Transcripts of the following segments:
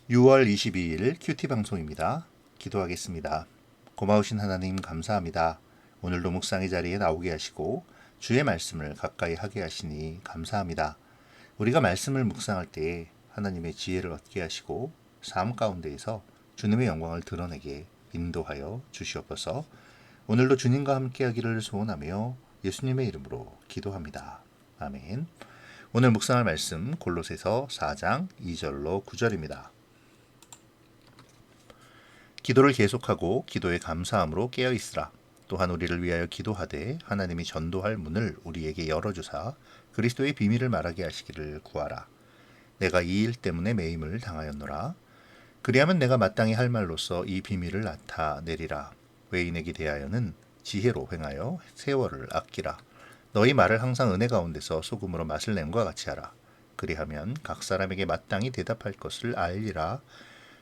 6월 22일 큐티 방송입니다. 기도하겠습니다. 고마우신 하나님 감사합니다. 오늘도 묵상의 자리에 나오게 하시고 주의 말씀을 가까이 하게 하시니 감사합니다. 우리가 말씀을 묵상할 때 하나님의 지혜를 얻게 하시고 삶 가운데에서 주님의 영광을 드러내게 인도하여 주시옵소서. 오늘도 주님과 함께하기를 소원하며 예수님의 이름으로 기도합니다. 아멘. 오늘 묵상할 말씀 골로새서 4장 2절로 9절입니다. 기도를 계속하고 기도에 감사함으로 깨어 있으라. 또한 우리를 위하여 기도하되 하나님이 전도할 문을 우리에게 열어주사 그리스도의 비밀을 말하게 하시기를 구하라. 내가 이 일 때문에 매임을 당하였노라. 그리하면 내가 마땅히 할 말로써 이 비밀을 나타내리라. 외인에게 대하여는 지혜로 행하여 세월을 아끼라. 너희 말을 항상 은혜 가운데서 소금으로 맛을 냄과 같이 하라. 그리하면 각 사람에게 마땅히 대답할 것을 알리라.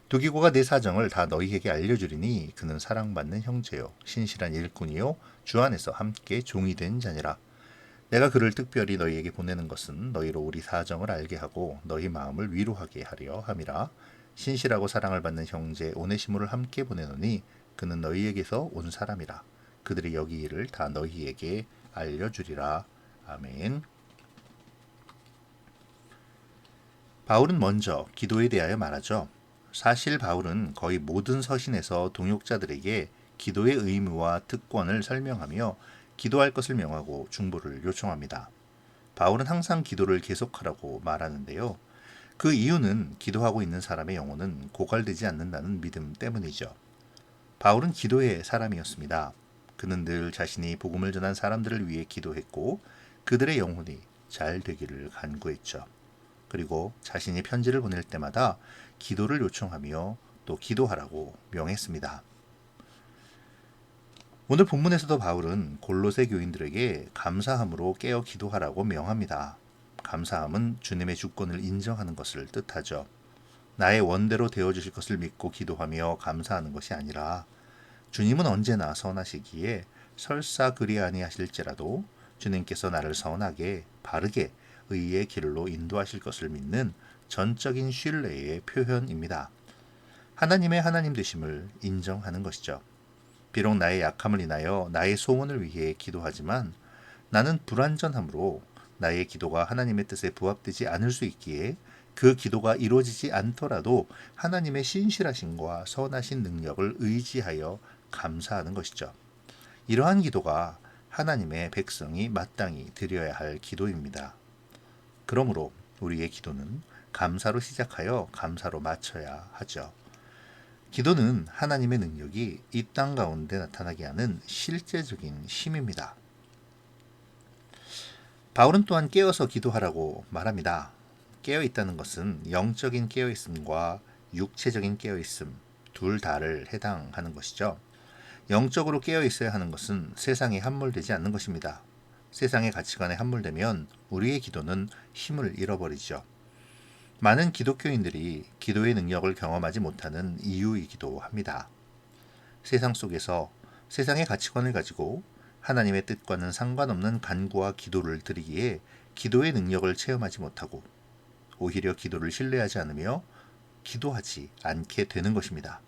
두기고가 내 사정을 다 너희에게 알려주리니 그는 사랑받는 형제요 신실한 일꾼이요 주 안에서 함께 종이 된 자니라. 내가 그를 특별히 너희에게 보내는 것은 너희로 우리 사정을 알게 하고 너희 마음을 위로하게 하려 함이라. 신실하고 사랑을 받는 형제 오네시모를 함께 보내노니 그는 너희에게서 온 사람이라. 그들이 여기 일을 다 너희에게 알려주리라. 아멘. 바울은 먼저 기도에 대하여 말하죠. 사실 바울은 거의 모든 서신에서 동역자들에게 기도의 의무와 특권을 설명하며 기도할 것을 명하고 중보를 요청합니다. 바울은 항상 기도를 계속하라고 말하는데요. 그 이유는 기도하고 있는 사람의 영혼은 고갈되지 않는다는 믿음 때문이죠. 바울은 기도의 사람이었습니다. 그는 늘 자신이 복음을 전한 사람들을 위해 기도했고 그들의 영혼이 잘 되기를 간구했죠. 그리고 자신이 편지를 보낼 때마다 기도를 요청하며 또 기도하라고 명했습니다. 오늘 본문에서도 바울은 골로새 교인들에게 감사함으로 깨어 기도하라고 명합니다. 감사함은 주님의 주권을 인정하는 것을 뜻하죠. 나의 원대로 되어주실 것을 믿고 기도하며 감사하는 것이 아니라 주님은 언제나 선하시기에 설사 그리 아니하실지라도 주님께서 나를 선하게 바르게 의의 길로 인도하실 것을 믿는 전적인 신뢰의 표현입니다. 하나님의 하나님 되심을 인정하는 것이죠. 비록 나의 약함을 인하여 나의 소원을 위해 기도하지만 나는 불완전함으로 나의 기도가 하나님의 뜻에 부합되지 않을 수 있기에 그 기도가 이루어지지 않더라도 하나님의 신실하심과 선하신 능력을 의지하여 감사하는 것이죠. 이러한 기도가 하나님의 백성이 마땅히 드려야 할 기도입니다. 그러므로 우리의 기도는 감사로 시작하여 감사로 마쳐야 하죠. 기도는 하나님의 능력이 이 땅 가운데 나타나게 하는 실제적인 힘입니다. 바울은 또한 깨어서 기도하라고 말합니다. 깨어있다는 것은 영적인 깨어있음과 육체적인 깨어있음 둘 다를 해당하는 것이죠. 영적으로 깨어있어야 하는 것은 세상에 함몰되지 않는 것입니다. 세상의 가치관에 함몰되면 우리의 기도는 힘을 잃어버리죠. 많은 기독교인들이 기도의 능력을 경험하지 못하는 이유이기도 합니다. 세상 속에서 세상의 가치관을 가지고 하나님의 뜻과는 상관없는 간구와 기도를 드리기에 기도의 능력을 체험하지 못하고 오히려 기도를 신뢰하지 않으며 기도하지 않게 되는 것입니다.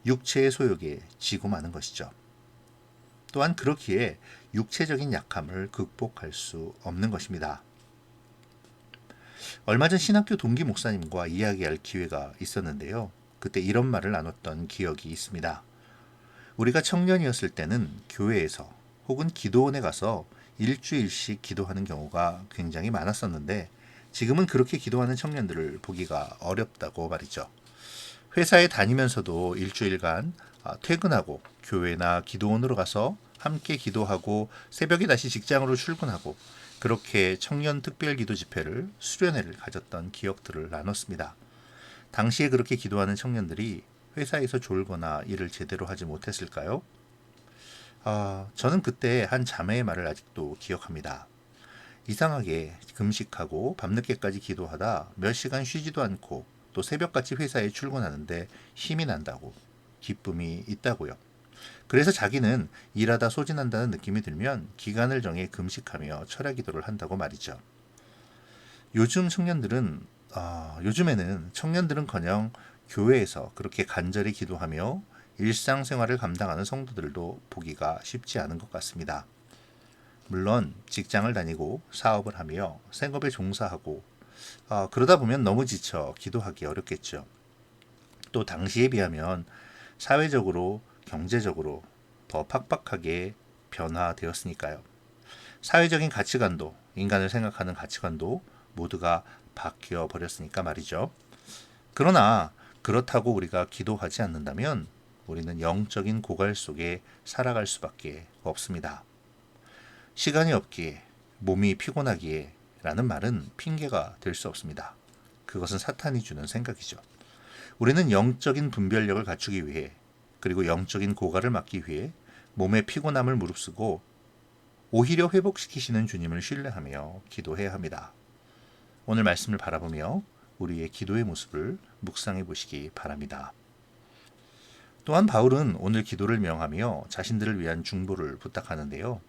육체의 소욕에 지고 마는 것이죠. 또한 그렇기에 육체적인 약함을 극복할 수 없는 것입니다. 얼마 전 신학교 동기 목사님과 이야기할 기회가 있었는데요. 그때 이런 말을 나눴던 기억이 있습니다. 우리가 청년이었을 때는 교회에서 혹은 기도원에 가서 일주일씩 기도하는 경우가 굉장히 많았었는데 지금은 그렇게 기도하는 청년들을 보기가 어렵다고 말이죠. 회사에 다니면서도 일주일간 퇴근하고 교회나 기도원으로 가서 함께 기도하고 새벽에 다시 직장으로 출근하고 그렇게 청년 특별 기도 집회를 수련회를 가졌던 기억들을 나눴습니다. 당시에 그렇게 기도하는 청년들이 회사에서 졸거나 일을 제대로 하지 못했을까요? 저는 그때 한 자매의 말을 아직도 기억합니다. 이상하게 금식하고 밤늦게까지 기도하다 몇 시간 쉬지도 않고 또 새벽같이 회사에 출근하는데 힘이 난다고, 기쁨이 있다고요. 그래서 자기는 일하다 소진한다는 느낌이 들면 기간을 정해 금식하며 철야 기도를 한다고 말이죠. 요즘 청년들은 요즘에는 청년들은커녕 교회에서 그렇게 간절히 기도하며 일상생활을 감당하는 성도들도 보기가 쉽지 않은 것 같습니다. 물론 직장을 다니고 사업을 하며 생업에 종사하고 그러다 보면 너무 지쳐 기도하기 어렵겠죠. 또 당시에 비하면 사회적으로 경제적으로 더 팍팍하게 변화되었으니까요. 사회적인 가치관도 인간을 생각하는 가치관도 모두가 바뀌어 버렸으니까 말이죠. 그러나 그렇다고 우리가 기도하지 않는다면 우리는 영적인 고갈 속에 살아갈 수밖에 없습니다. 시간이 없기에 몸이 피곤하기에 라는 말은 핑계가 될 수 없습니다. 그것은 사탄이 주는 생각이죠. 우리는 영적인 분별력을 갖추기 위해 그리고 영적인 고갈을 막기 위해 몸의 피곤함을 무릅쓰고 오히려 회복시키시는 주님을 신뢰하며 기도해야 합니다. 오늘 말씀을 바라보며 우리의 기도의 모습을 묵상해 보시기 바랍니다. 또한 바울은 오늘 기도를 명하며 자신들을 위한 중보를 부탁하는데요.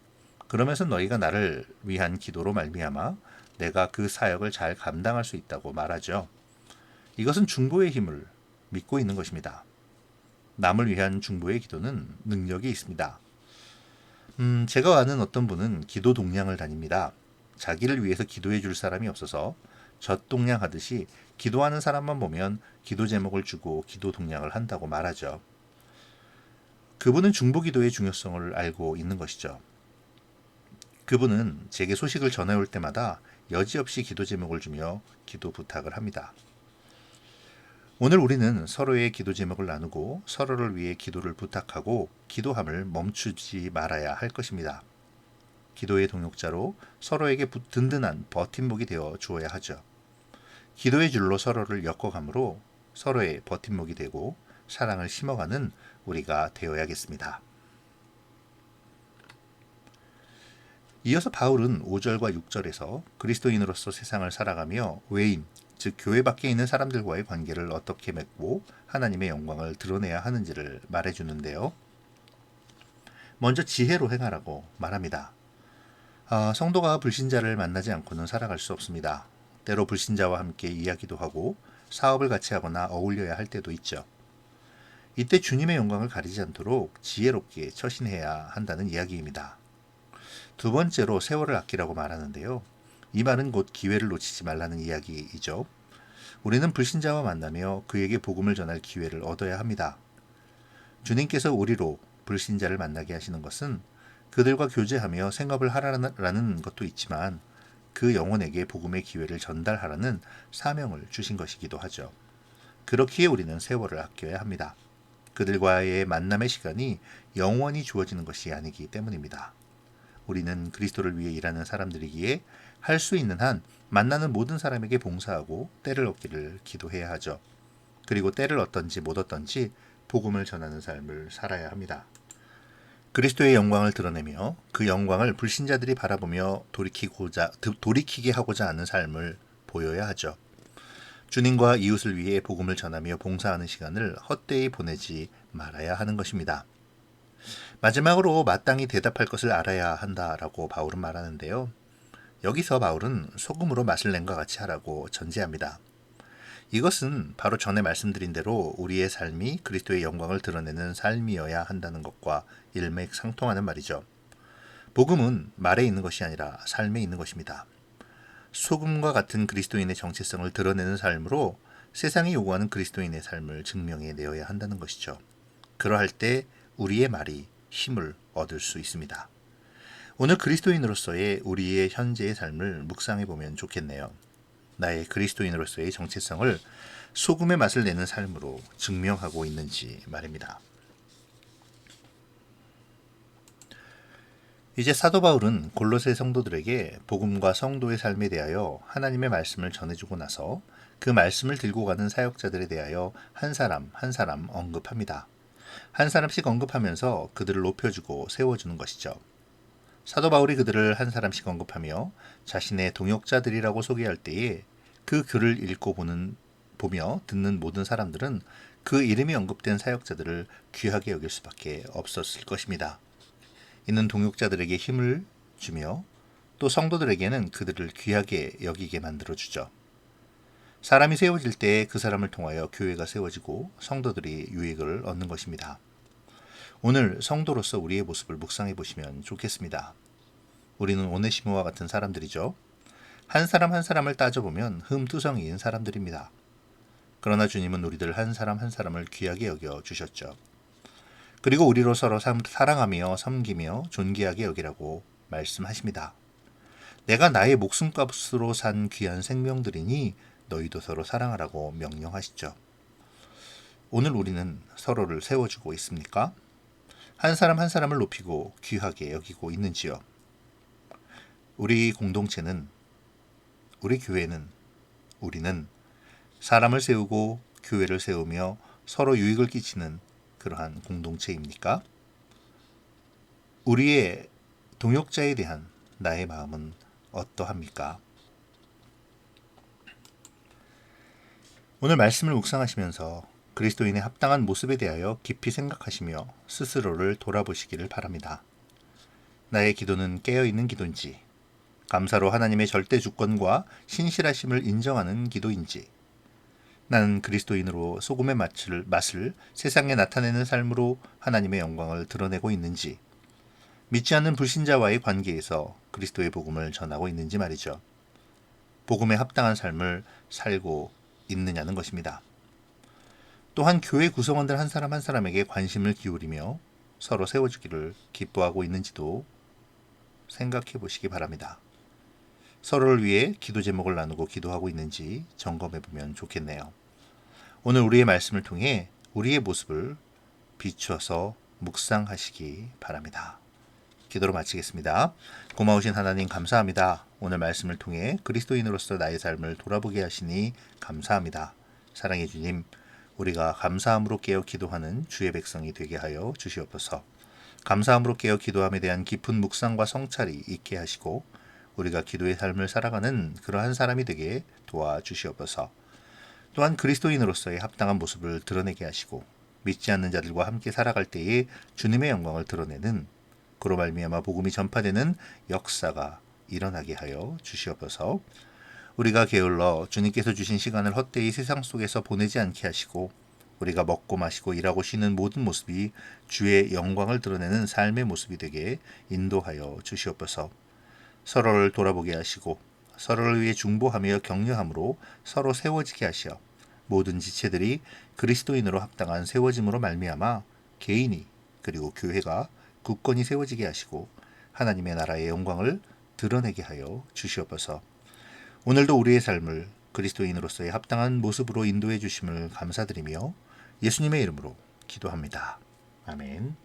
그러면서 너희가 나를 위한 기도로 말미암아 내가 그 사역을 잘 감당할 수 있다고 말하죠. 이것은 중보의 힘을 믿고 있는 것입니다. 남을 위한 중보의 기도는 능력이 있습니다. 제가 아는 어떤 분은 기도 동량을 다닙니다. 자기를 위해서 기도해 줄 사람이 없어서 젖동량하듯이 기도하는 사람만 보면 기도 제목을 주고 기도 동량을 한다고 말하죠. 그분은 중보기도의 중요성을 알고 있는 것이죠. 그분은 제게 소식을 전해올 때마다 여지없이 기도 제목을 주며 기도 부탁을 합니다. 오늘 우리는 서로의 기도 제목을 나누고 서로를 위해 기도를 부탁하고 기도함을 멈추지 말아야 할 것입니다. 기도의 동역자로 서로에게 든든한 버팀목이 되어 주어야 하죠. 기도의 줄로 서로를 엮어감으로 서로의 버팀목이 되고 사랑을 심어가는 우리가 되어야겠습니다. 이어서 바울은 5절과 6절에서 그리스도인으로서 세상을 살아가며 외인, 즉 교회 밖에 있는 사람들과의 관계를 어떻게 맺고 하나님의 영광을 드러내야 하는지를 말해주는데요. 먼저 지혜로 행하라고 말합니다. 성도가 불신자를 만나지 않고는 살아갈 수 없습니다. 때로 불신자와 함께 이야기도 하고 사업을 같이 하거나 어울려야 할 때도 있죠. 이때 주님의 영광을 가리지 않도록 지혜롭게 처신해야 한다는 이야기입니다. 두 번째로 세월을 아끼라고 말하는데요. 이 말은 곧 기회를 놓치지 말라는 이야기이죠. 우리는 불신자와 만나며 그에게 복음을 전할 기회를 얻어야 합니다. 주님께서 우리로 불신자를 만나게 하시는 것은 그들과 교제하며 생업을 하라는 것도 있지만 그 영혼에게 복음의 기회를 전달하라는 사명을 주신 것이기도 하죠. 그렇기에 우리는 세월을 아껴야 합니다. 그들과의 만남의 시간이 영원히 주어지는 것이 아니기 때문입니다. 우리는 그리스도를 위해 일하는 사람들이기에 할 수 있는 한 만나는 모든 사람에게 봉사하고 때를 얻기를 기도해야 하죠. 그리고 때를 얻든지 못 얻든지 복음을 전하는 삶을 살아야 합니다. 그리스도의 영광을 드러내며 그 영광을 불신자들이 바라보며 돌이키게 하고자 하는 삶을 보여야 하죠. 주님과 이웃을 위해 복음을 전하며 봉사하는 시간을 헛되이 보내지 말아야 하는 것입니다. 마지막으로 마땅히 대답할 것을 알아야 한다라고 바울은 말하는데요. 여기서 바울은 소금으로 맛을 낸과 같이 하라고 전제합니다. 이것은 바로 전에 말씀드린 대로 우리의 삶이 그리스도의 영광을 드러내는 삶이어야 한다는 것과 일맥상통하는 말이죠. 복음은 말에 있는 것이 아니라 삶에 있는 것입니다. 소금과 같은 그리스도인의 정체성을 드러내는 삶으로 세상이 요구하는 그리스도인의 삶을 증명해 내어야 한다는 것이죠. 그러할 때 우리의 말이 힘을 얻을 수 있습니다. 오늘 그리스도인으로서의 우리의 현재의 삶을 묵상해 보면 좋겠네요. 나의 그리스도인으로서의 정체성을 소금의 맛을 내는 삶으로 증명하고 있는지 말입니다. 이제 사도 바울은 골로새 성도들에게 복음과 성도의 삶에 대하여 하나님의 말씀을 전해주고 나서 그 말씀을 들고 가는 사역자들에 대하여 한 사람 한 사람 언급합니다. 한 사람씩 언급하면서 그들을 높여주고 세워주는 것이죠. 사도 바울이 그들을 한 사람씩 언급하며 자신의 동역자들이라고 소개할 때에 그 글을 읽고 보며 듣는 모든 사람들은 그 이름이 언급된 사역자들을 귀하게 여길 수밖에 없었을 것입니다. 이는 동역자들에게 힘을 주며 또 성도들에게는 그들을 귀하게 여기게 만들어주죠. 사람이 세워질 때 그 사람을 통하여 교회가 세워지고 성도들이 유익을 얻는 것입니다. 오늘 성도로서 우리의 모습을 묵상해 보시면 좋겠습니다. 우리는 오네시모와 같은 사람들이죠. 한 사람 한 사람을 따져보면 흠투성이인 사람들입니다. 그러나 주님은 우리들 한 사람 한 사람을 귀하게 여겨 주셨죠. 그리고 우리로 서로 사랑하며 섬기며 존귀하게 여기라고 말씀하십니다. 내가 나의 목숨값으로 산 귀한 생명들이니 너희도 서로 사랑하라고 명령하시죠. 오늘 우리는 서로를 세워주고 있습니까? 한 사람 한 사람을 높이고 귀하게 여기고 있는지요? 우리 공동체는, 우리 교회는, 우리는 사람을 세우고 교회를 세우며 서로 유익을 끼치는 그러한 공동체입니까? 우리의 동역자에 대한 나의 마음은 어떠합니까? 오늘 말씀을 묵상하시면서 그리스도인의 합당한 모습에 대하여 깊이 생각하시며 스스로를 돌아보시기를 바랍니다. 나의 기도는 깨어있는 기도인지, 감사로 하나님의 절대 주권과 신실하심을 인정하는 기도인지, 나는 그리스도인으로 소금의 맛을 세상에 나타내는 삶으로 하나님의 영광을 드러내고 있는지, 믿지 않는 불신자와의 관계에서 그리스도의 복음을 전하고 있는지 말이죠. 복음에 합당한 삶을 살고 있느냐는 것입니다. 또한 교회 구성원들 한 사람 한 사람에게 관심을 기울이며 서로 세워주기를 기뻐하고 있는지도 생각해 보시기 바랍니다. 서로를 위해 기도 제목을 나누고 기도하고 있는지 점검해 보면 좋겠네요. 오늘 우리의 말씀을 통해 우리의 모습을 비추어서 묵상하시기 바랍니다. 기도로 마치겠습니다. 고마우신 하나님 감사합니다. 오늘 말씀을 통해 그리스도인으로서 나의 삶을 돌아보게 하시니 감사합니다. 사랑의 주님, 우리가 감사함으로 깨어 기도하는 주의 백성이 되게 하여 주시옵소서. 감사함으로 깨어 기도함에 대한 깊은 묵상과 성찰이 있게 하시고 우리가 기도의 삶을 살아가는 그러한 사람이 되게 도와주시옵소서. 또한 그리스도인으로서의 합당한 모습을 드러내게 하시고 믿지 않는 자들과 함께 살아갈 때에 주님의 영광을 드러내는, 그로 말미암아 복음이 전파되는 역사가 일어나게 하여 주시옵소서. 우리가 게을러 주님께서 주신 시간을 헛되이 세상 속에서 보내지 않게 하시고 우리가 먹고 마시고 일하고 쉬는 모든 모습이 주의 영광을 드러내는 삶의 모습이 되게 인도하여 주시옵소서. 서로를 돌아보게 하시고 서로를 위해 중보하며 격려함으로 서로 세워지게 하시어 모든 지체들이 그리스도인으로 합당한 세워짐으로 말미암아 개인이 그리고 교회가 굳건히 세워지게 하시고 하나님의 나라의 영광을 드러내게 하여 주시옵소서. 오늘도 우리의 삶을 그리스도인으로서의 합당한 모습으로 인도해 주심을 감사드리며 예수님의 이름으로 기도합니다. 아멘.